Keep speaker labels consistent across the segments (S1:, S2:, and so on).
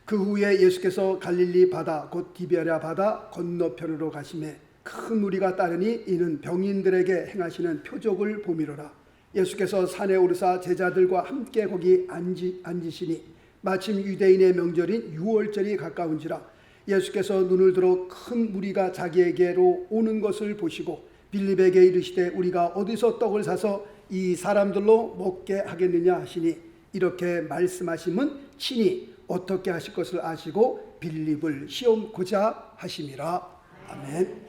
S1: 그 후에 예수께서 갈릴리 바다 곧 디베랴 바다 건너편으로 가시매 큰 무리가 따르니 이는 병인들에게 행하시는 표적을 보미로라. 예수께서 산에 오르사 제자들과 함께 거기 앉으시니 마침 유대인의 명절인 유월절이 가까운지라. 예수께서 눈을 들어 큰 무리가 자기에게로 오는 것을 보시고 빌립에게 이르시되 우리가 어디서 떡을 사서 이 사람들로 먹게 하겠느냐 하시니 이렇게 말씀하심은 친히 어떻게 하실 것을 아시고 빌립을 시험고자 하심이라. 아멘.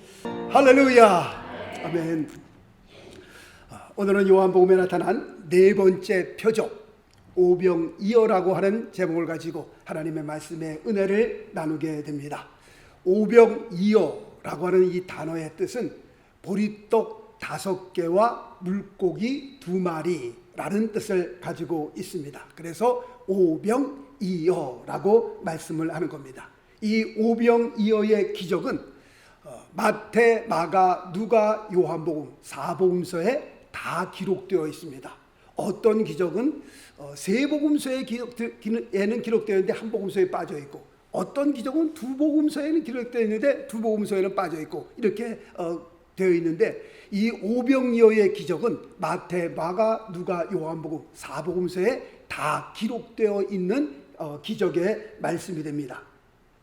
S1: 할렐루야. 아멘. 오늘은 요한복음에 나타난 네 번째 표적 오병이어라고 하는 제목을 가지고 하나님의 말씀의 은혜를 나누게 됩니다. 오병이어라고 하는 이 단어의 뜻은 보리떡 5개와 물고기 2마리라는 뜻을 가지고 있습니다. 그래서 오병이어라고 말씀을 하는 겁니다. 이 오병이어의 기적은 마태, 마가, 누가, 요한복음 4복음서에 다 기록되어 있습니다. 어떤 기적은 세 복음서에는 기록되어 있는데 한 복음서에 빠져 있고, 어떤 기적은 두 복음서에는 기록되어 있는데 두 복음서에는 빠져 있고, 이렇게 되어 있는데 이 오병이어의 기적은 마태, 마가, 누가, 요한복음 4복음서에 다 기록되어 있는 기적의 말씀이 됩니다.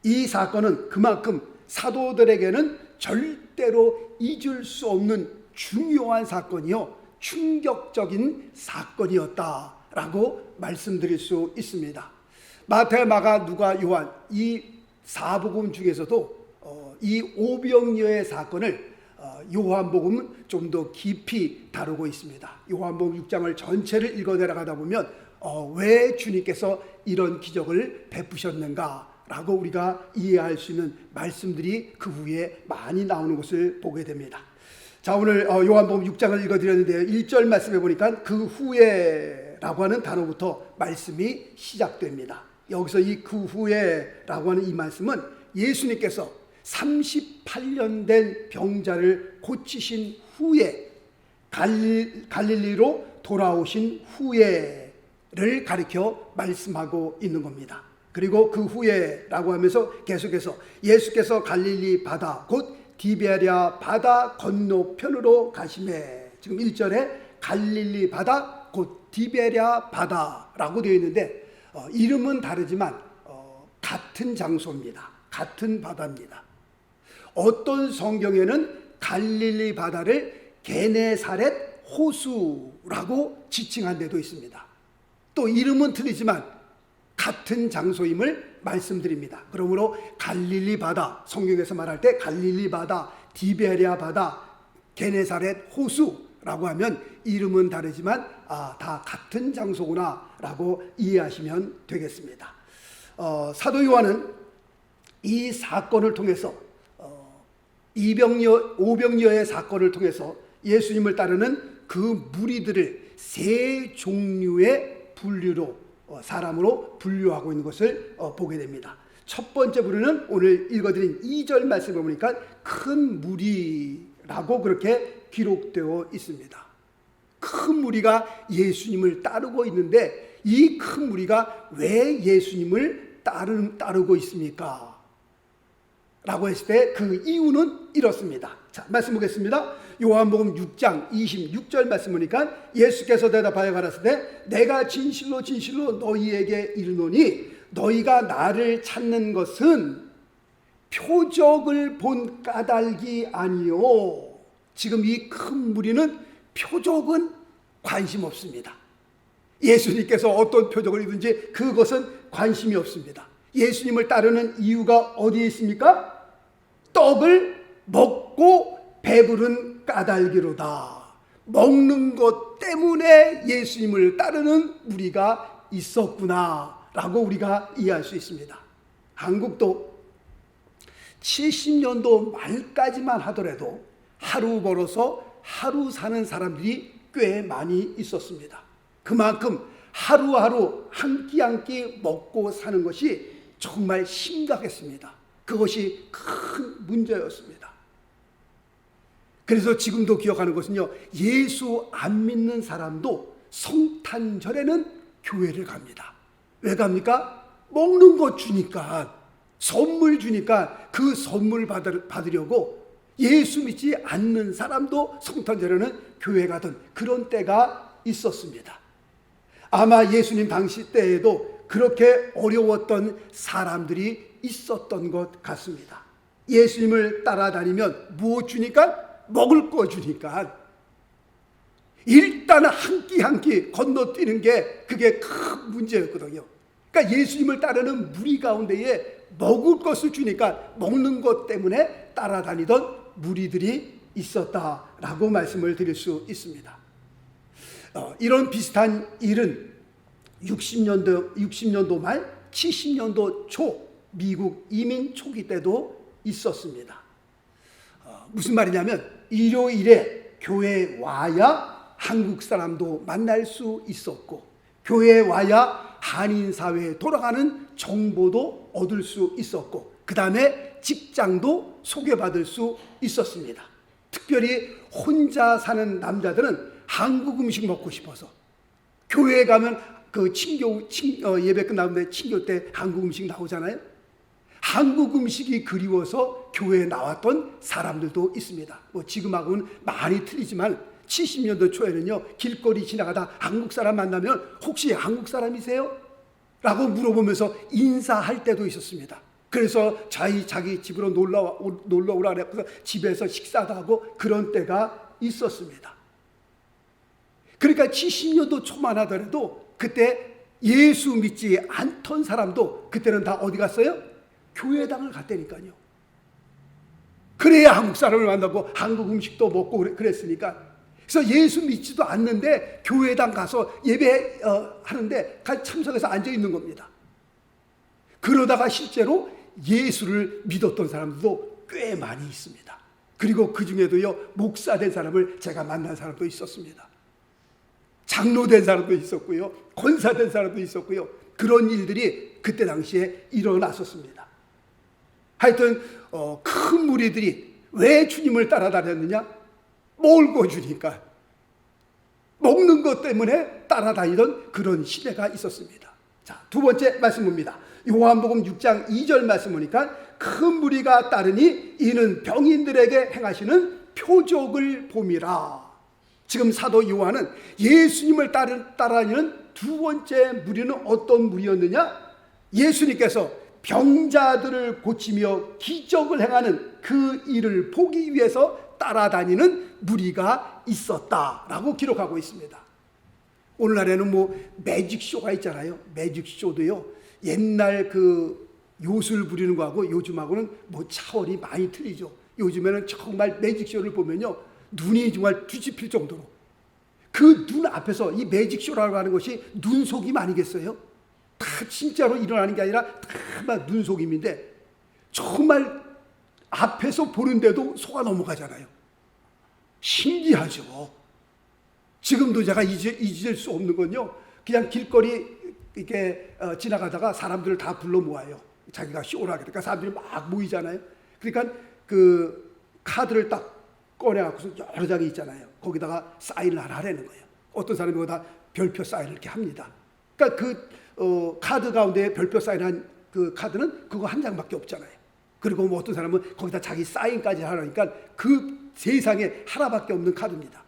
S1: 이 사건은 그만큼 사도들에게는 절대로 잊을 수 없는 중요한 사건이요 충격적인 사건이었다라고 말씀드릴 수 있습니다. 마태, 마가, 누가, 요한 이 4복음 중에서도 이 오병이어의 사건을 요한복음은 좀 더 깊이 다루고 있습니다. 요한복음 6장을 전체를 읽어 내려가다 보면 왜 주님께서 이런 기적을 베푸셨는가라고 우리가 이해할 수 있는 말씀들이 그 후에 많이 나오는 것을 보게 됩니다. 자, 오늘 요한복음 6장을 읽어드렸는데요. 1절 말씀해 보니까 그 후에라고 하는 단어부터 말씀이 시작됩니다. 여기서 이 그 후에라고 하는 이 말씀은 예수님께서 38년 된 병자를 고치신 후에 갈릴리로 돌아오신 후에를 가리켜 말씀하고 있는 겁니다. 그리고 그 후에라고 하면서 계속해서 예수께서 갈릴리 바다 곧 디베랴 바다 건너편으로 가시매, 지금 1절에 갈릴리 바다 곧 디베랴 바다라고 되어 있는데 이름은 다르지만 같은 장소입니다. 같은 바다입니다. 어떤 성경에는 갈릴리 바다를 게네사렛 호수라고 지칭한 데도 있습니다. 또 이름은 틀리지만 같은 장소임을 말씀드립니다. 그러므로 갈릴리 바다, 성경에서 말할 때 갈릴리 바다, 디베랴 바다, 게네사렛 호수라고 하면 이름은 다르지만 다 같은 장소구나 라고 이해하시면 되겠습니다. 사도 요한은 이 사건을 통해서 오병이어의 사건을 통해서 예수님을 따르는 그 무리들을 세 종류의 분류로 사람으로 분류하고 있는 것을 보게 됩니다. 첫 번째 부류는 오늘 읽어드린 2절 말씀을 보니까 큰 무리라고 그렇게 기록되어 있습니다. 큰 무리가 예수님을 따르고 있는데 이 큰 무리가 왜 예수님을 따르고 있습니까? 라고 했을 때 그 이유는 이렇습니다. 자, 말씀 보겠습니다. 요한복음 6장 26절 말씀 보니까 예수께서 대답하여 가라사대 내가 진실로 진실로 너희에게 이르노니 너희가 나를 찾는 것은 표적을 본 까닭이 아니요. 지금 이 큰 무리는 표적은 관심 없습니다. 예수님께서 어떤 표적을 이든지 그것은 관심이 없습니다. 예수님을 따르는 이유가 어디에 있습니까? 떡을 먹고 배부른 까닭이로다. 먹는 것 때문에 예수님을 따르는 무리가 있었구나 라고 우리가 이해할 수 있습니다. 한국도 70년도 말까지만 하더라도 하루 벌어서 하루 사는 사람들이 꽤 많이 있었습니다. 그만큼 하루하루 한 끼 한 끼 먹고 사는 것이 정말 심각했습니다. 그것이 큰 문제였습니다. 그래서 지금도 기억하는 것은요, 예수 안 믿는 사람도 성탄절에는 교회를 갑니다. 왜 갑니까? 먹는 것 주니까, 선물 주니까 그 선물 받으려고 예수 믿지 않는 사람도 성탄절에는 교회 가던 그런 때가 있었습니다. 아마 예수님 당시 때에도 그렇게 어려웠던 사람들이 있었던 것 같습니다. 예수님을 따라다니면 무엇 주니까? 먹을 거 주니까 일단 한 끼 한 끼 건너뛰는 게 그게 큰 문제였거든요. 그러니까 예수님을 따르는 무리 가운데에 먹을 것을 주니까 먹는 것 때문에 따라다니던 무리들이 있었다라고 말씀을 드릴 수 있습니다. 이런 비슷한 일은 60년도 말 70년도 초 미국 이민 초기 때도 있었습니다. 무슨 말이냐면 일요일에 교회에 와야 한국 사람도 만날 수 있었고, 교회에 와야 한인 사회에 돌아가는 정보도 얻을 수 있었고, 그 다음에 직장도 소개받을 수 있었습니다. 특별히 혼자 사는 남자들은 한국 음식 먹고 싶어서 교회에 가면 그 예배 끝나는데 친교 때 한국 음식 나오잖아요. 한국 음식이 그리워서 교회에 나왔던 사람들도 있습니다. 지금하고는 많이 틀리지만 70년도 초에는요, 길거리 지나가다 한국 사람 만나면 혹시 한국 사람이세요? 라고 물어보면서 인사할 때도 있었습니다. 그래서 자기 집으로 놀러 오라 그래서 집에서 식사도 하고 그런 때가 있었습니다. 그러니까 70년도 초만 하더라도 그때 예수 믿지 않던 사람도 그때는 다 어디 갔어요? 교회당을 갔다니까요. 그래야 한국 사람을 만나고 한국 음식도 먹고 그랬으니까. 그래서 예수 믿지도 않는데 교회당 가서 예배 하는데 참석해서 앉아 있는 겁니다. 그러다가 실제로 예수를 믿었던 사람들도 꽤 많이 있습니다. 그리고 그 중에도요, 목사 된 사람을 제가 만난 사람도 있었습니다. 장로 된 사람도 있었고요, 권사 된 사람도 있었고요. 그런 일들이 그때 당시에 일어났었습니다. 하여튼 큰 무리들이 왜 주님을 따라다녔느냐? 먹을 주니까, 먹는 것 때문에 따라다니던 그런 시대가 있었습니다. 자, 두 번째 말씀 봅니다. 요한복음 6장 2절 말씀 보니까 큰 무리가 따르니 이는 병인들에게 행하시는 표적을 봄이라. 지금 사도 요한은 예수님을 따라다니는 두 번째 무리는 어떤 무리였느냐? 예수님께서 병자들을 고치며 기적을 행하는 그 일을 보기 위해서 따라다니는 무리가 있었다라고 기록하고 있습니다. 오늘날에는 매직쇼가 있잖아요. 매직쇼도요, 옛날 그 요술 부리는 거하고 요즘하고는 차원이 많이 틀리죠. 요즘에는 정말 매직쇼를 보면요, 눈이 정말 뒤집힐 정도로, 그 눈 앞에서 이 매직쇼라고 하는 것이 눈속임 아니겠어요? 다 진짜로 일어나는 게 아니라 다 눈속임인데 정말 앞에서 보는데도 속아 넘어가잖아요. 신기하죠. 지금도 제가 잊을 수 없는 건요, 그냥 길거리 이렇게 지나가다가 사람들을 다 불러 모아요. 자기가 쇼를 하게. 그러니까 사람들이 막 모이잖아요. 그러니까 그 카드를 딱 꺼내갖고서 여러 장이 있잖아요. 거기다가 사인을 하라는 거예요. 어떤 사람이 거기다 별표 사인을 이렇게 합니다. 그러니까 그 카드 가운데 별표 사인한 그 카드는 그거 한 장밖에 없잖아요. 그리고 어떤 사람은 거기다 자기 사인까지 하라니까 그 세상에 하나밖에 없는 카드입니다.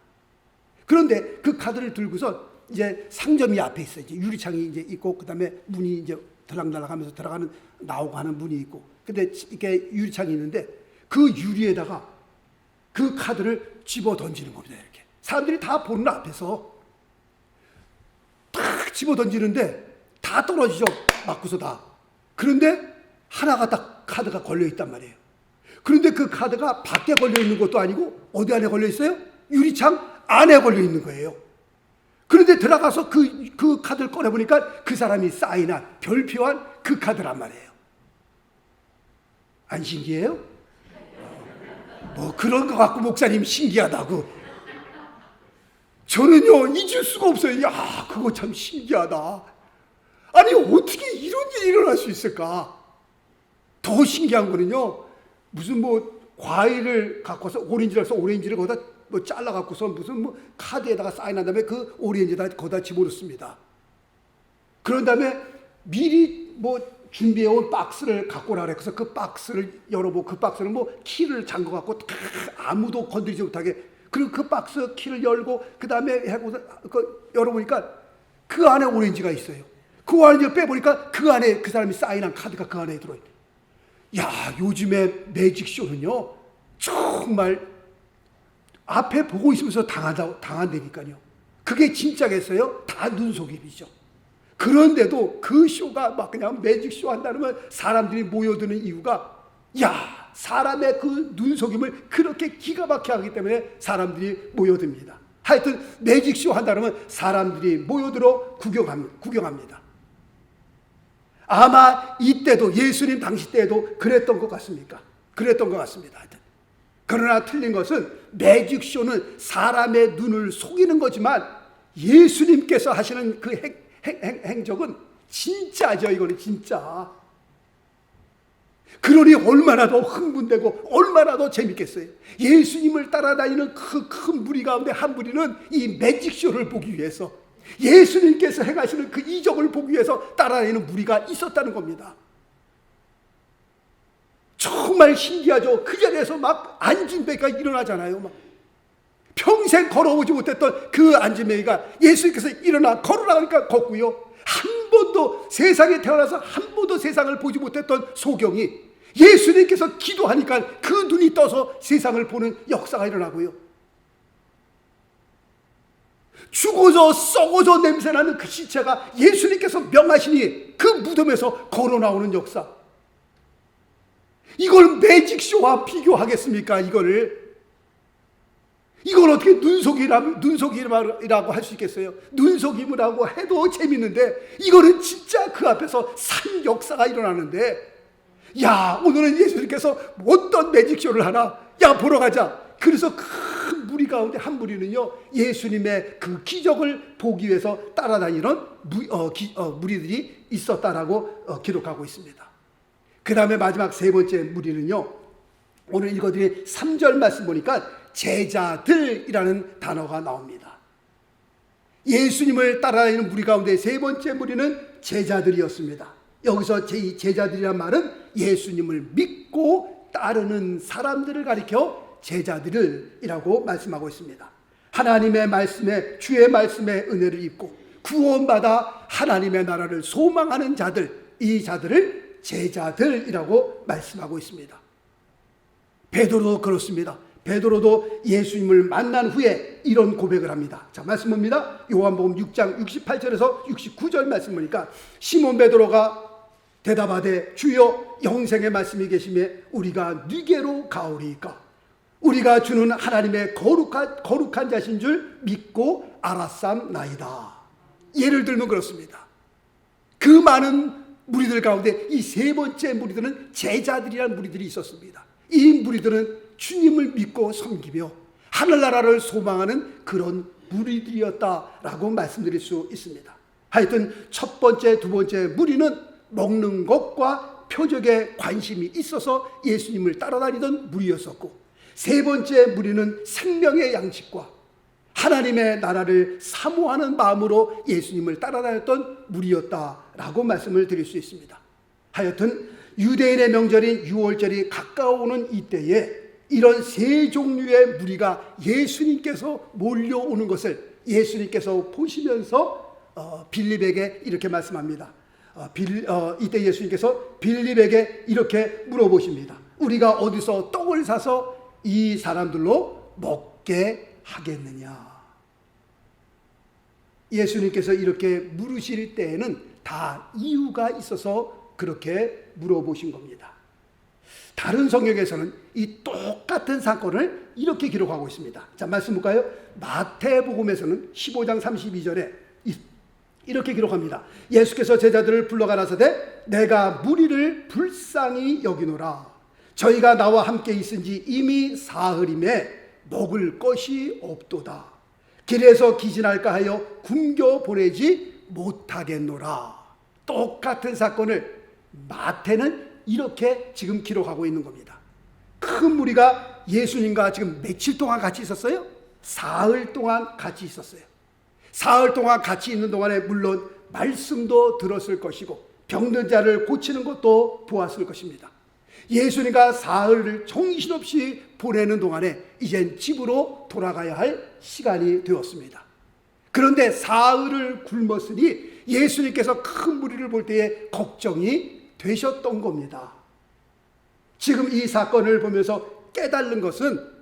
S1: 그런데 그 카드를 들고서 이제 상점이 앞에 있어요. 이제 유리창이 이제 있고, 그 다음에 문이 이제 들락날락하면서 들어가는 나오고 하는 문이 있고, 근데 이렇게 유리창이 있는데 그 유리에다가 그 카드를 집어 던지는 겁니다. 이렇게 사람들이 다 보는 앞에서 탁 집어 던지는데 다 떨어지죠. 맞고서 다. 그런데 하나가 딱 카드가 걸려 있단 말이에요. 그런데 그 카드가 밖에 걸려 있는 것도 아니고 어디 안에 걸려 있어요? 유리창 안에 걸려 있는 거예요. 그런데 들어가서 그 카드를 꺼내보니까 그 사람이 사인한, 별표한 그 카드란 말이에요. 안 신기해요? 그런 거 갖고 목사님 신기하다고. 저는요, 잊을 수가 없어요. 야, 그거 참 신기하다. 아니, 어떻게 이런 일이 일어날 수 있을까? 더 신기한 거는요, 무슨 과일을 갖고서 오렌지라서 오렌지를 거기다 잘라 갖고서 무슨 카드에다가 사인한 다음에 그 오렌지에다 거기다 집어넣습니다. 그런 다음에 미리 준비해온 박스를 갖고 오라 그래서 그 박스를 열어보고 그 박스는 뭐 키를 잠궈갖고 아무도 건드리지 못하게, 그리고 그 박스 키를 열고 그 다음에 하고 열어보니까 그 안에 오렌지가 있어요. 그 오렌지를 빼보니까 그 안에 그 사람이 사인한 카드가 그 안에 들어있대. 야, 요즘에 매직쇼는요 정말 앞에 보고 있으면서 당한다니까요. 그게 진짜겠어요? 다 눈속임이죠. 그런데도 그 쇼가 막 그냥 매직쇼 한다면 사람들이 모여드는 이유가, 야, 사람의 그 눈속임을 그렇게 기가 막히게 하기 때문에 사람들이 모여듭니다. 하여튼 매직쇼 한다면 사람들이 모여들어 구경합니다. 아마 이때도 예수님 당시 때에도 그랬던 것 같습니까? 그랬던 것 같습니다. 하여튼. 그러나 틀린 것은 매직쇼는 사람의 눈을 속이는 거지만 예수님께서 하시는 그 행적은 진짜죠. 이거는 진짜. 그러니 얼마나 더 흥분되고 얼마나 더 재밌겠어요. 예수님을 따라다니는 그 큰 무리 가운데 한 무리는 이 매직쇼를 보기 위해서, 예수님께서 행하시는 그 이적을 보기 위해서 따라다니는 무리가 있었다는 겁니다. 정말 신기하죠. 그 자리에서 막 안진뱅이가 일어나잖아요. 막 평생 걸어오지 못했던 그 안진뱅이가 예수님께서 일어나 걸어나가니까 걷고요. 한 번도 세상에 태어나서 한 번도 세상을 보지 못했던 소경이 예수님께서 기도하니까 그 눈이 떠서 세상을 보는 역사가 일어나고요. 죽어서 썩어져 냄새나는 그 시체가 예수님께서 명하시니 그 무덤에서 걸어 나오는 역사. 이걸 매직쇼와 비교하겠습니까? 이걸 어떻게 눈속임이라고 할 수 있겠어요? 눈속임이라고 해도 재밌는데 이거는 진짜 그 앞에서 산 역사가 일어나는데, 야, 오늘은 예수님께서 어떤 매직쇼를 하나, 야, 보러 가자. 그래서 큰 무리 가운데 한 무리는요, 예수님의 그 기적을 보기 위해서 따라다니는 무리들이 있었다라고 기록하고 있습니다. 그 다음에 마지막 세 번째 무리는요, 오늘 읽어드린 3절 말씀 보니까 제자들이라는 단어가 나옵니다. 예수님을 따라다니는 무리 가운데 세 번째 무리는 제자들이었습니다. 여기서 제자들이란 말은 예수님을 믿고 따르는 사람들을 가리켜 제자들이라고 말씀하고 있습니다. 하나님의 말씀에, 주의 말씀에 은혜를 입고 구원받아 하나님의 나라를 소망하는 자들, 이 자들을 제자들이라고 말씀하고 있습니다. 베드로도 그렇습니다. 베드로도 예수님을 만난 후에 이런 고백을 합니다. 자, 말씀 봅니다. 요한복음 6장 68절에서 69절 말씀 보니까 시몬 베드로가 대답하되 주여 영생의 말씀이 계시매 우리가 누게로 가오리이까? 우리가 주는 하나님의 거룩한 자신 줄 믿고 알았삼나이다. 예를 들면 그렇습니다. 그 많은 무리들 가운데 이 세 번째 무리들은 제자들이라는 무리들이 있었습니다. 이 무리들은 주님을 믿고 섬기며 하늘나라를 소망하는 그런 무리들이었다라고 말씀드릴 수 있습니다. 하여튼 첫 번째, 두 번째 무리는 먹는 것과 표적에 관심이 있어서 예수님을 따라다니던 무리였었고, 세 번째 무리는 생명의 양식과 하나님의 나라를 사모하는 마음으로 예수님을 따라다녔던 무리였다라고 말씀을 드릴 수 있습니다. 하여튼 유대인의 명절인 유월절이 가까워오는 이때에 이런 세 종류의 무리가 예수님께서 몰려오는 것을 예수님께서 보시면서 빌립에게 이렇게 말씀합니다. 이때 예수님께서 빌립에게 이렇게 물어보십니다. 우리가 어디서 떡을 사서 이 사람들로 먹게 하겠느냐? 예수님께서 이렇게 물으실 때에는 다 이유가 있어서 그렇게 물어보신 겁니다. 다른 성경에서는 이 똑같은 사건을 이렇게 기록하고 있습니다. 자, 말씀 볼까요? 마태복음에서는 15장 32절에 이렇게 기록합니다. 예수께서 제자들을 불러가라사대 내가 무리를 불쌍히 여기노라. 저희가 나와 함께 있은지 이미 사흘임에 먹을 것이 없도다. 길에서 기진할까 하여 굶겨 보내지 못하겠노라. 똑같은 사건을 마태는 이렇게 지금 기록하고 있는 겁니다. 큰 무리가 예수님과 지금 며칠 동안 같이 있었어요? 사흘 동안 같이 있었어요. 사흘 동안 같이 있는 동안에 물론 말씀도 들었을 것이고 병든 자를 고치는 것도 보았을 것입니다. 예수님과 사흘을 정신없이 보내는 동안에 이젠 집으로 돌아가야 할 시간이 되었습니다. 그런데 사흘을 굶었으니 예수님께서 큰 무리를 볼 때에 걱정이 되셨던 겁니다. 지금 이 사건을 보면서 깨달은 것은,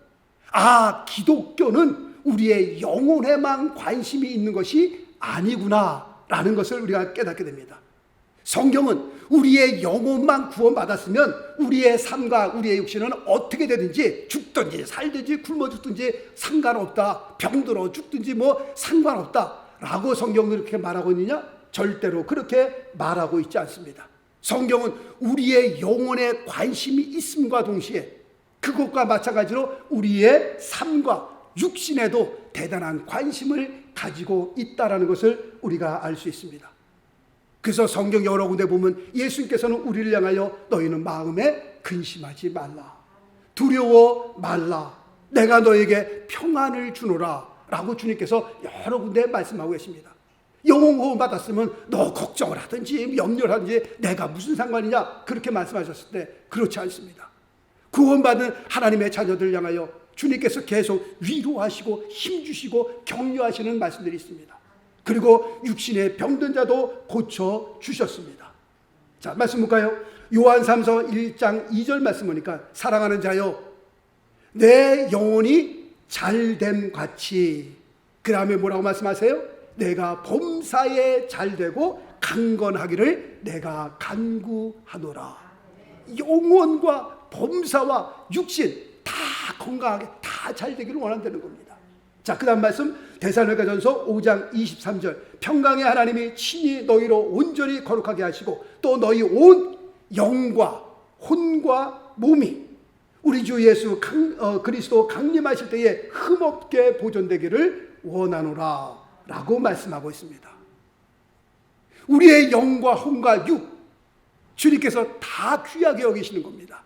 S1: 기독교는 우리의 영혼에만 관심이 있는 것이 아니구나 라는 것을 우리가 깨닫게 됩니다. 성경은 우리의 영혼만 구원받았으면 우리의 삶과 우리의 육신은 어떻게 되든지, 죽든지 살든지 굶어 죽든지 상관없다, 병들어 죽든지 상관없다 라고 성경은 그렇게 말하고 있느냐? 절대로 그렇게 말하고 있지 않습니다. 성경은 우리의 영혼에 관심이 있음과 동시에 그것과 마찬가지로 우리의 삶과 육신에도 대단한 관심을 가지고 있다는 것을 우리가 알 수 있습니다. 그래서 성경 여러 군데 보면 예수님께서는 우리를 향하여 너희는 마음에 근심하지 말라, 두려워 말라, 내가 너에게 평안을 주노라 라고 주님께서 여러 군데 말씀하고 계십니다. 영혼 구원 받았으면 너 걱정을 하든지 염려를 하든지 내가 무슨 상관이냐 그렇게 말씀하셨을 때 그렇지 않습니다. 구원받은 하나님의 자녀들 향하여 주님께서 계속 위로하시고 힘주시고 격려하시는 말씀들이 있습니다. 그리고 육신의 병든 자도 고쳐주셨습니다. 자, 말씀 볼까요? 요한삼서 1장 2절 말씀 보니까, 사랑하는 자여 내 영혼이 잘됨 같이, 그 다음에 뭐라고 말씀하세요? 내가 범사에 잘되고 강건하기를 내가 간구하노라. 영혼과 범사와 육신 다 건강하게 다 잘되기를 원한다는 겁니다. 자, 그 다음 말씀 데살로니가전서 5장 23절, 평강의 하나님이 친히 너희로 온전히 거룩하게 하시고 또 너희 온 영과 혼과 몸이 우리 주 예수 그리스도 강림하실 때에 흠없게 보존되기를 원하노라 라고 말씀하고 있습니다. 우리의 영과 혼과 육, 주님께서 다 귀하게 여기시는 겁니다.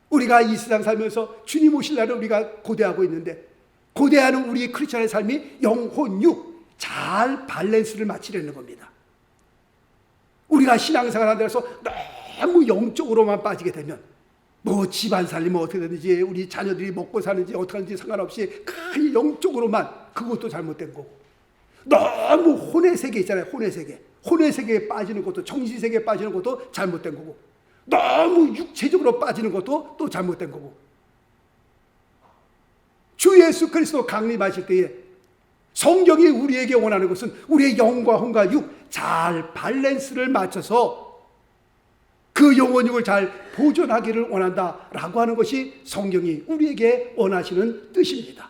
S1: 우리가 이 세상 살면서 주님 오실 날을 우리가 고대하고 있는데, 고대하는 우리 크리스천의 삶이 영혼, 육 잘 밸런스를 맞추려는 겁니다. 우리가 신앙생활 하는 데서 너무 영적으로만 빠지게 되면 집안 살림은 어떻게 되는지, 우리 자녀들이 먹고 사는지 어떻게 하는지 상관없이 그 영적으로만, 그것도 잘못된 거고, 너무 혼의 세계 있잖아요. 혼의 세계에 빠지는 것도, 정신 세계에 빠지는 것도 잘못된 거고, 너무 육체적으로 빠지는 것도 또 잘못된 거고, 주 예수 그리스도 강림하실 때에 성경이 우리에게 원하는 것은 우리의 영과 혼과 육 잘 밸런스를 맞춰서 그 영혼 육을 잘 보존하기를 원한다라고 하는 것이 성경이 우리에게 원하시는 뜻입니다.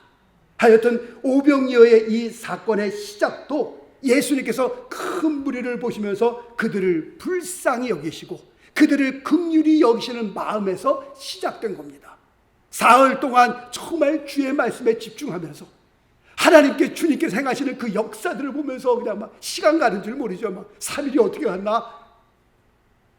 S1: 하여튼 오병이어의 이 사건의 시작도 예수님께서 큰 무리를 보시면서 그들을 불쌍히 여기시고 그들을 긍휼히 여기시는 마음에서 시작된 겁니다. 사흘 동안 정말 주의 말씀에 집중하면서 하나님께, 주님께서 행하시는 그 역사들을 보면서 그냥 시간 가는 줄 모르죠. 3일이 어떻게 갔나?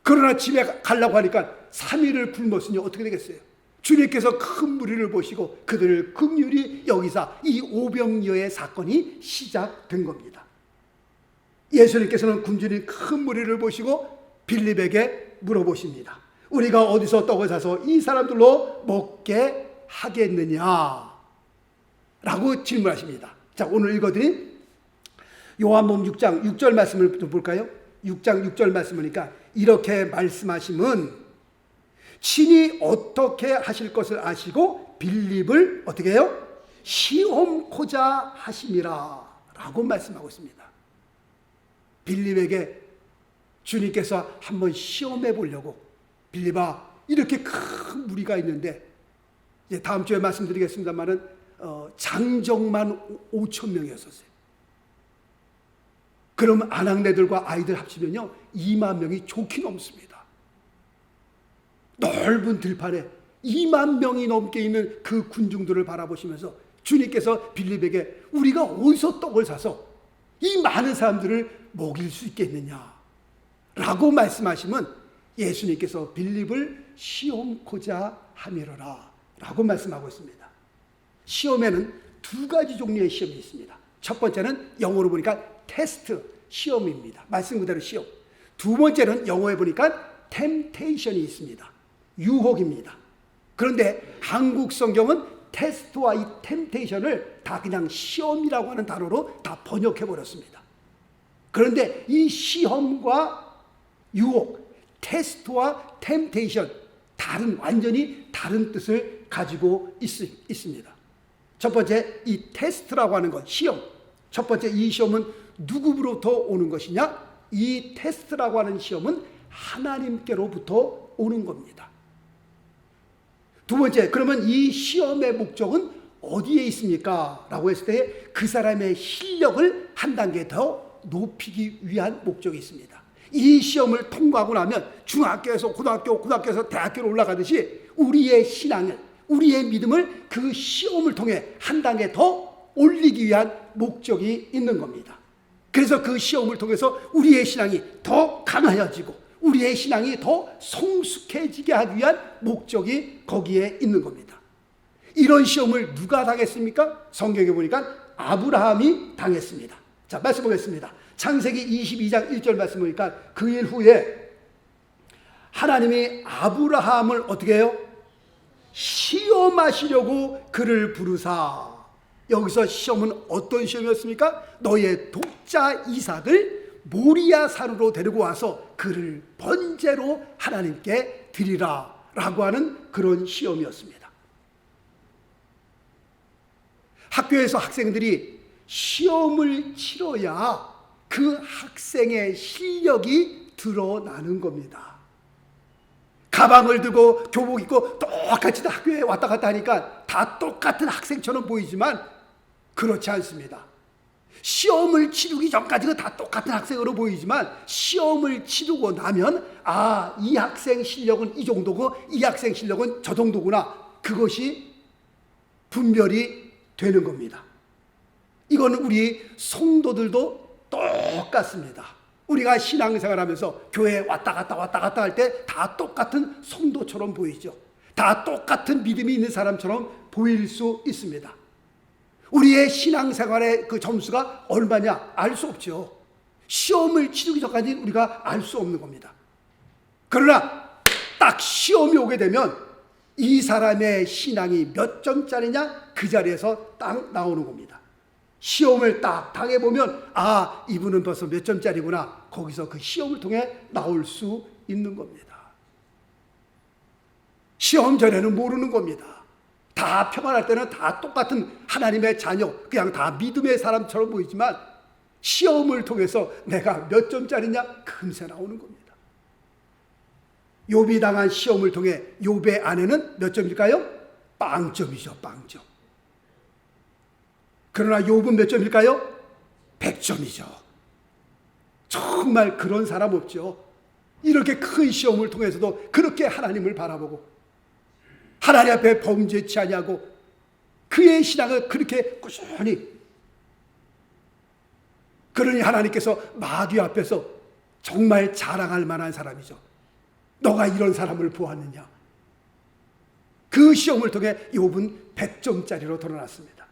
S1: 그러나 집에 가려고 하니까 3일을 굶었으니 어떻게 되겠어요? 주님께서 큰 무리를 보시고 그들을 긍휼히 여기사 이 오병이어의 사건이 시작된 겁니다. 예수님께서는 굶주린 큰 무리를 보시고 빌립에게 물어보십니다. 우리가 어디서 떡을 사서 이 사람들로 먹게 하겠느냐? 라고 질문하십니다. 자, 오늘 읽어드린 요한복음 6장 6절 말씀을 좀 볼까요? 6장 6절 말씀 보니까 이렇게 말씀하심은 친히 어떻게 하실 것을 아시고 빌립을 어떻게 해요? 시험코자 하심이라 라고 말씀하고 있습니다. 빌립에게 주님께서 한번 시험해 보려고, 빌립아, 이렇게 큰 무리가 있는데, 이제 다음 주에 말씀드리겠습니다만은 장정만 5천 명이었었어요. 그러면 아낙네들과 아이들 합치면요 2만 명이 좋게 넘습니다. 넓은 들판에 2만 명이 넘게 있는 그 군중들을 바라보시면서 주님께서 빌립에게 우리가 어디서 떡을 사서 이 많은 사람들을 먹일 수 있겠느냐 라고 말씀하시면 예수님께서 빌립을 시험코자 함이로라 라고 말씀하고 있습니다. 시험에는 두 가지 종류의 시험이 있습니다. 첫 번째는 영어로 보니까 테스트, 시험입니다. 말씀 그대로 시험. 두 번째는 영어에 보니까 temptation이 있습니다. 유혹입니다. 그런데 한국 성경은 테스트와 이 temptation을 다 그냥 시험이라고 하는 단어로 다 번역해 버렸습니다. 그런데 이 시험과 유혹, 테스트와 temptation, 완전히 다른 뜻을 가지고 있습니다. 첫 번째, 이 테스트라고 하는 것, 시험. 첫 번째, 이 시험은 누구로부터 오는 것이냐? 이 테스트라고 하는 시험은 하나님께로부터 오는 겁니다. 두 번째, 그러면 이 시험의 목적은 어디에 있습니까? 라고 했을 때 그 사람의 실력을 한 단계 더 높이기 위한 목적이 있습니다. 이 시험을 통과하고 나면 중학교에서 고등학교에서 대학교로 올라가듯이 우리의 신앙을, 우리의 믿음을 그 시험을 통해 한 단계 더 올리기 위한 목적이 있는 겁니다. 그래서 그 시험을 통해서 우리의 신앙이 더 강해지고 우리의 신앙이 더 성숙해지게 하기 위한 목적이 거기에 있는 겁니다. 이런 시험을 누가 당했습니까? 성경에 보니까 아브라함이 당했습니다. 자, 말씀 보겠습니다. 창세기 22장 1절 말씀 보니까 그 일 후에 하나님이 아브라함을 어떻게 해요? 시험하시려고 그를 부르사. 여기서 시험은 어떤 시험이었습니까? 너의 독자 이삭을 모리아 산으로 데리고 와서 그를 번제로 하나님께 드리라 라고 하는 그런 시험이었습니다. 학교에서 학생들이 시험을 치러야 그 학생의 실력이 드러나는 겁니다. 가방을 들고 교복 입고 똑같이 학교에 왔다 갔다 하니까 다 똑같은 학생처럼 보이지만 그렇지 않습니다. 시험을 치르기 전까지는 다 똑같은 학생으로 보이지만 시험을 치르고 나면 이 학생 실력은 이 정도고 이 학생 실력은 저 정도구나. 그것이 분별이 되는 겁니다. 이거는 우리 성도들도 똑같습니다. 우리가 신앙생활하면서 교회에 왔다 갔다 할 때 다 똑같은 성도처럼 보이죠. 다 똑같은 믿음이 있는 사람처럼 보일 수 있습니다. 우리의 신앙생활의 그 점수가 얼마냐 알 수 없죠. 시험을 치르기 전까지 우리가 알 수 없는 겁니다. 그러나 딱 시험이 오게 되면 이 사람의 신앙이 몇 점짜리냐 그 자리에서 딱 나오는 겁니다. 시험을 딱 당해보면 이분은 벌써 몇 점짜리구나. 거기서 그 시험을 통해 나올 수 있는 겁니다. 시험 전에는 모르는 겁니다. 다 평안할 때는 다 똑같은 하나님의 자녀, 그냥 다 믿음의 사람처럼 보이지만 시험을 통해서 내가 몇 점짜리냐 금세 나오는 겁니다. 욥이 당한 시험을 통해 욥의 아내는 몇 점일까요? 빵점이죠. 빵점. 그러나 욥은 몇 점일까요? 100점이죠. 정말 그런 사람 없죠. 이렇게 큰 시험을 통해서도 그렇게 하나님을 바라보고 하나님 앞에 범죄치 아니하고 그의 신앙을 그렇게 꾸준히, 그러니 하나님께서 마귀 앞에서 정말 자랑할 만한 사람이죠. 너가 이런 사람을 보았느냐. 그 시험을 통해 욥은 100점짜리로 드러났습니다.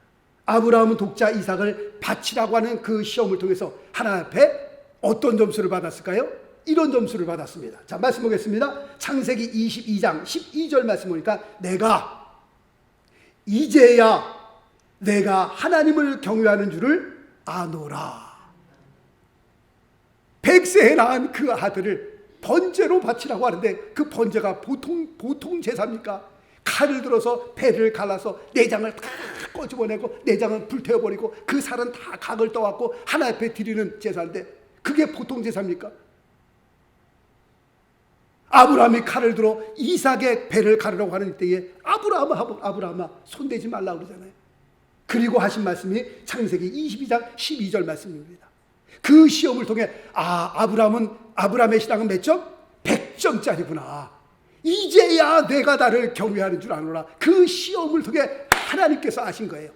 S1: 아브라함은 독자 이삭을 바치라고 하는 그 시험을 통해서 하나님 앞에 어떤 점수를 받았을까요? 이런 점수를 받았습니다. 자, 말씀 보겠습니다. 창세기 22장 12절 말씀 보니까 내가 이제야 내가 하나님을 경외하는 줄을 아노라. 100세에 낳은 그 아들을 번제로 바치라고 하는데 그 번제가 보통 제사입니까? 칼을 들어서 배를 갈라서 내장을 다 꺼집어내고 내장은 불태워버리고 그 살은 다 각을 떠갖고 하나님 앞에 드리는 제사인데 그게 보통 제사입니까? 아브라함이 칼을 들어 이삭의 배를 가르려고 하는 때에 아브라함아 손대지 말라고 그러잖아요. 그리고 하신 말씀이 창세기 22장 12절 말씀입니다. 그 시험을 통해 아브라함의 신앙은 몇 점? 100점짜리구나. 이제야 내가 나를 경외하는 줄 아노라. 그 시험을 통해 하나님께서 아신 거예요.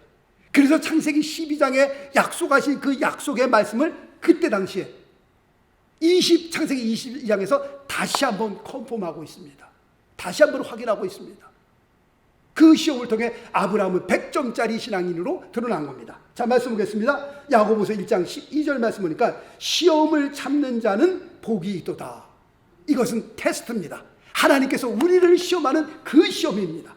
S1: 그래서 창세기 12장에 약속하신 그 약속의 말씀을 그때 당시에 창세기 22장에서 다시 한번 컨펌하고 있습니다. 다시 한번 확인하고 있습니다. 그 시험을 통해 아브라함은 100점짜리 신앙인으로 드러난 겁니다. 자, 말씀 보겠습니다. 야고보서 1장 12절 말씀 보니까 시험을 참는 자는 복이 있도다. 이것은 테스트입니다. 하나님께서 우리를 시험하는 그 시험입니다.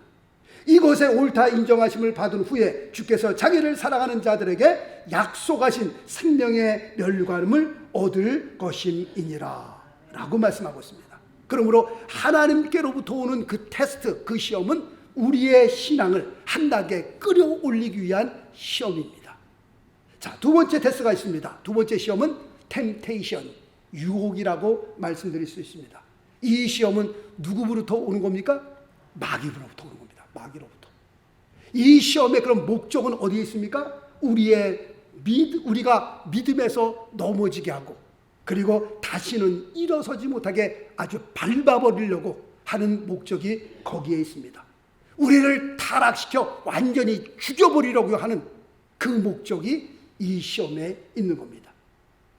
S1: 이것에 옳다 인정하심을 받은 후에 주께서 자기를 사랑하는 자들에게 약속하신 생명의 멸관음을 얻을 것임이니라 라고 말씀하고 있습니다. 그러므로 하나님께로부터 오는 그 테스트, 그 시험은 우리의 신앙을 한 단계 끌어올리기 위한 시험입니다. 자, 두 번째 테스트가 있습니다. 두 번째 시험은 템테이션, 유혹이라고 말씀드릴 수 있습니다. 이 시험은 누구로부터 오는 겁니까? 마귀로부터 오는 겁니다. 마귀로부터. 이 시험의 그런 목적은 어디에 있습니까? 우리가 믿음에서 넘어지게 하고, 그리고 다시는 일어서지 못하게 아주 밟아버리려고 하는 목적이 거기에 있습니다. 우리를 타락시켜 완전히 죽여버리려고 하는 그 목적이 이 시험에 있는 겁니다.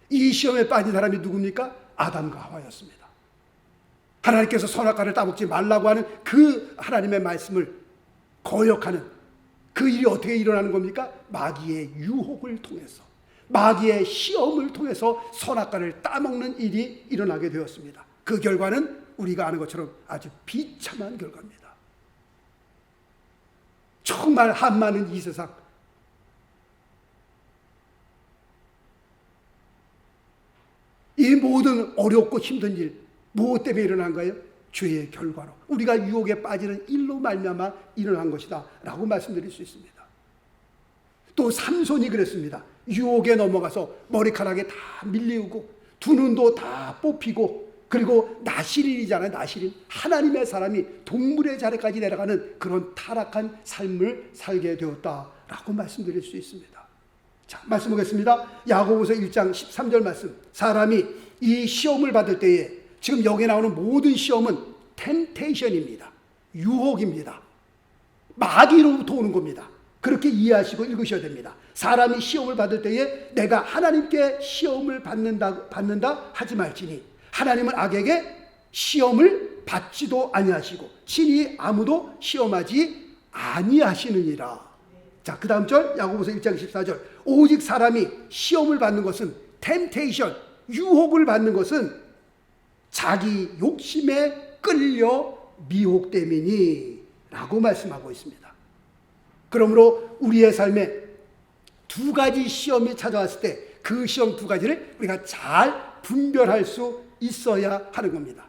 S1: 이 시험에 빠진 사람이 누굽니까? 아담과 하와였습니다. 하나님께서 선악과를 따먹지 말라고 하는 그 하나님의 말씀을 거역하는 그 일이 어떻게 일어나는 겁니까? 마귀의 유혹을 통해서, 마귀의 시험을 통해서 선악과를 따먹는 일이 일어나게 되었습니다. 그 결과는 우리가 아는 것처럼 아주 비참한 결과입니다. 정말 한많은 이 세상, 이 모든 어렵고 힘든 일, 무엇 때문에 일어난가요? 죄의 결과로, 우리가 유혹에 빠지는 일로 말미암아 일어난 것이다 라고 말씀드릴 수 있습니다. 또 삼손이 그랬습니다. 유혹에 넘어가서 머리카락에 다 밀리우고 두 눈도 다 뽑히고, 그리고 나실인이잖아요. 나실인, 하나님의 사람이 동물의 자리까지 내려가는 그런 타락한 삶을 살게 되었다라고 말씀드릴 수 있습니다. 자, 말씀 보겠습니다. 야고보서 1장 13절 말씀. 사람이 이 시험을 받을 때에, 지금 여기 나오는 모든 시험은 템테이션입니다. 유혹입니다. 마귀로부터 오는 겁니다. 그렇게 이해하시고 읽으셔야 됩니다. 사람이 시험을 받을 때에 내가 하나님께 시험을 받는다 하지 말지니 하나님은 악에게 시험을 받지도 아니하시고 친히 아무도 시험하지 아니하시느니라. 자, 그 다음 절 야고보서 1장 14절. 오직 사람이 시험을 받는 것은 템테이션, 유혹을 받는 것은 자기 욕심에 끌려 미혹됨이니 라고 말씀하고 있습니다. 그러므로 우리의 삶에 두 가지 시험이 찾아왔을 때 그 시험 두 가지를 우리가 잘 분별할 수 있어야 하는 겁니다.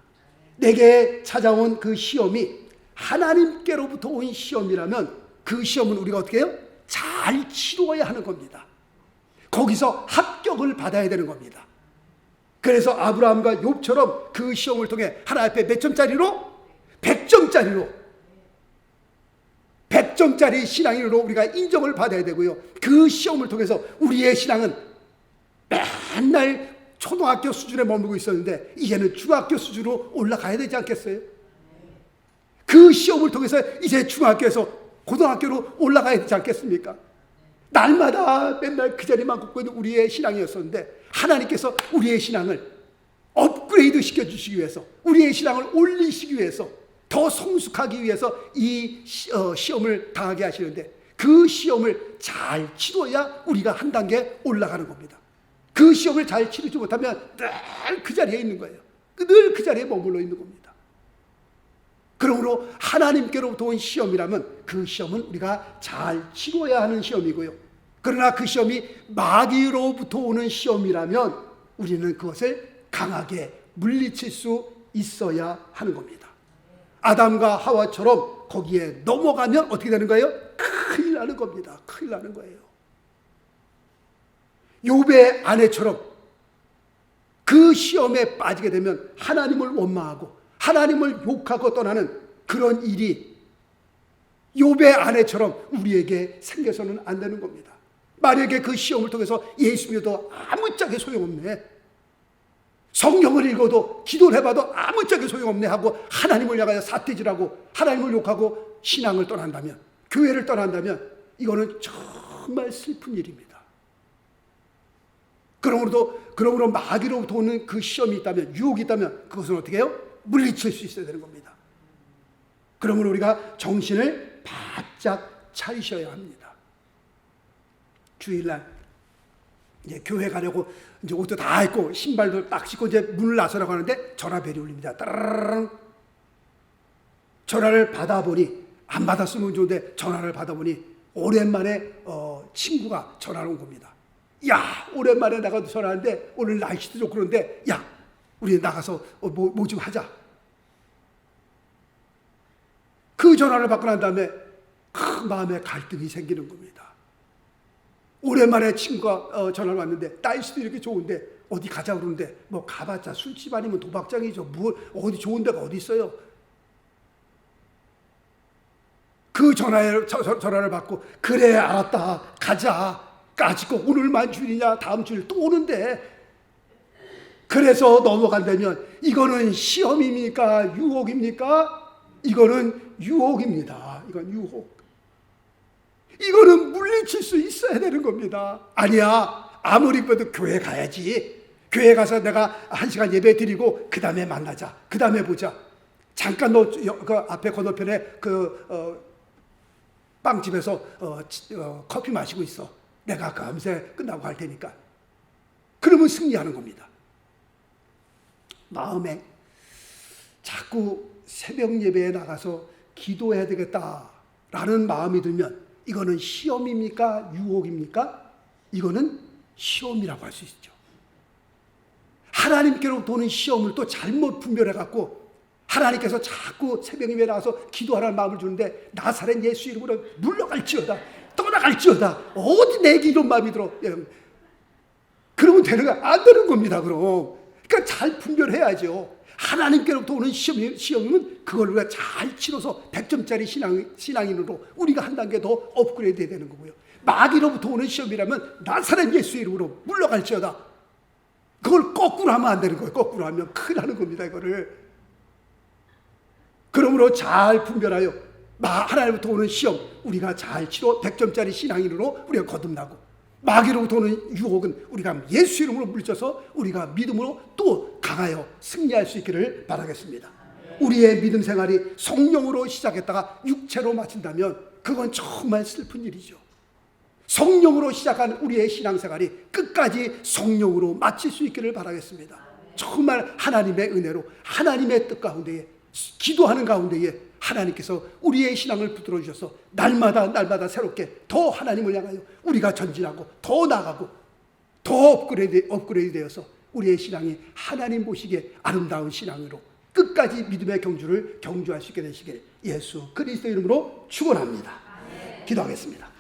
S1: 내게 찾아온 그 시험이 하나님께로부터 온 시험이라면 그 시험은 우리가 어떻게 해요? 잘 치루어야 하는 겁니다. 거기서 합격을 받아야 되는 겁니다. 그래서 아브라함과 욥처럼 그 시험을 통해 하나님 앞에 몇 점짜리로? 100점짜리 신앙인으로 우리가 인정을 받아야 되고요. 그 시험을 통해서 우리의 신앙은 맨날 초등학교 수준에 머물고 있었는데 이제는 중학교 수준으로 올라가야 되지 않겠어요? 그 시험을 통해서 이제 중학교에서 고등학교로 올라가야 되지 않겠습니까? 날마다 맨날 그 자리만 걷고 있는 우리의 신앙이었었는데 하나님께서 우리의 신앙을 업그레이드 시켜주시기 위해서, 우리의 신앙을 올리시기 위해서, 더 성숙하기 위해서 이 시험을 당하게 하시는데 그 시험을 잘 치러야 우리가 한 단계 올라가는 겁니다. 그 시험을 잘 치르지 못하면 늘 그 자리에 있는 거예요. 늘 그 자리에 머물러 있는 겁니다. 그러므로 하나님께로부터 온 시험이라면 그 시험은 우리가 잘 치러야 하는 시험이고요. 그러나 그 시험이 마귀로부터 오는 시험이라면 우리는 그것을 강하게 물리칠 수 있어야 하는 겁니다. 아담과 하와처럼 거기에 넘어가면 어떻게 되는 거예요? 큰일 나는 겁니다. 큰일 나는 거예요. 욥의 아내처럼 그 시험에 빠지게 되면 하나님을 원망하고 하나님을 욕하고 떠나는 그런 일이 욥의 아내처럼 우리에게 생겨서는 안 되는 겁니다. 만약에 그 시험을 통해서 예수 믿어도 아무짝에 소용없네, 성경을 읽어도 기도를 해봐도 아무짝에 소용없네 하고 하나님을 향하여 삿대질하고 하나님을 욕하고 신앙을 떠난다면, 교회를 떠난다면 이거는 정말 슬픈 일입니다. 그러므로 마귀로부터 오는 그 시험이 있다면, 유혹이 있다면 그것은 어떻게 해요? 물리칠 수 있어야 되는 겁니다. 그러므로 우리가 정신을 바짝 차리셔야 합니다. 주일날 이제 교회 가려고 이제 옷도 다 입고 신발도 딱 신고 이제 문을 나서라고 하는데 전화벨이 울립니다. 따라랑. 전화를 받아보니, 안 받았으면 좋은데 전화를 받아보니 오랜만에 친구가 전화를 온 겁니다. 야, 오랜만에 내가 전화하는데 오늘 날씨도 좋고 그런데 야, 우리 나가서 뭐 좀 하자. 그 전화를 받고 난 다음에 큰 마음에 갈등이 생기는 겁니다. 오랜만에 친구가 전화를 왔는데 날씨도 이렇게 좋은데 어디 가자 그러는데 뭐 가봤자 술집 아니면 도박장이죠. 어디 좋은 데가 어디 있어요. 그 전화를 받고 그래 알았다 가자. 까짓거 오늘만 주일이냐 다음 주일 또 오는데. 그래서 넘어간다면 이거는 시험입니까 유혹입니까? 이거는 유혹입니다. 이건 유혹. 이거는 물리칠 수 있어야 되는 겁니다. 아니야, 아무리 봐도 교회 가야지. 교회 가서 내가 1시간 예배 드리고 그 다음에 만나자. 그 다음에 보자. 잠깐 너 그 앞에 건너편에 빵집에서 커피 마시고 있어. 내가 금세 끝나고 갈 테니까. 그러면 승리하는 겁니다. 마음에 자꾸 새벽 예배에 나가서 기도해야 되겠다라는 마음이 들면 이거는 시험입니까? 유혹입니까? 이거는 시험이라고 할 수 있죠. 하나님께로부터 오는 시험을 또 잘못 분별해갖고 하나님께서 자꾸 새벽 예배에 나가서 기도하라는 마음을 주는데 나사렛 예수 이름으로 물러갈지어다 떠나갈지어다 어디 내게 이런 마음이 들어. 그러면 되는 거야? 안 되는 겁니다. 그러니까 잘 분별해야죠. 하나님께로부터 오는 시험은 그걸 우리가 잘 치러서 100점짜리 신앙인으로 우리가 한 단계 더 업그레이드 해야 되는 거고요. 마귀로부터 오는 시험이라면 나사렛 예수 이름으로 물러갈지어다. 그걸 거꾸로 하면 안 되는 거예요. 거꾸로 하면 큰일 나는 겁니다. 이거를. 그러므로 잘 분별하여 하나님부터 오는 시험 우리가 잘 치러 100점짜리 신앙인으로 우리가 거듭나고, 마귀로부터 오는 유혹은 우리가 예수 이름으로 물리쳐서 우리가 믿음으로 또 강하여 승리할 수 있기를 바라겠습니다. 우리의 믿음 생활이 성령으로 시작했다가 육체로 마친다면 그건 정말 슬픈 일이죠. 성령으로 시작한 우리의 신앙생활이 끝까지 성령으로 마칠 수 있기를 바라겠습니다. 정말 하나님의 은혜로 하나님의 뜻 가운데에 기도하는 가운데에 하나님께서 우리의 신앙을 붙들어 주셔서 날마다 새롭게 더 하나님을 향하여 우리가 전진하고 더 나아가고 더 업그레이드 되어서 우리의 신앙이 하나님 보시기에 아름다운 신앙으로 끝까지 믿음의 경주를 경주할 수 있게 되시길 예수 그리스도 이름으로 축원합니다. 기도하겠습니다.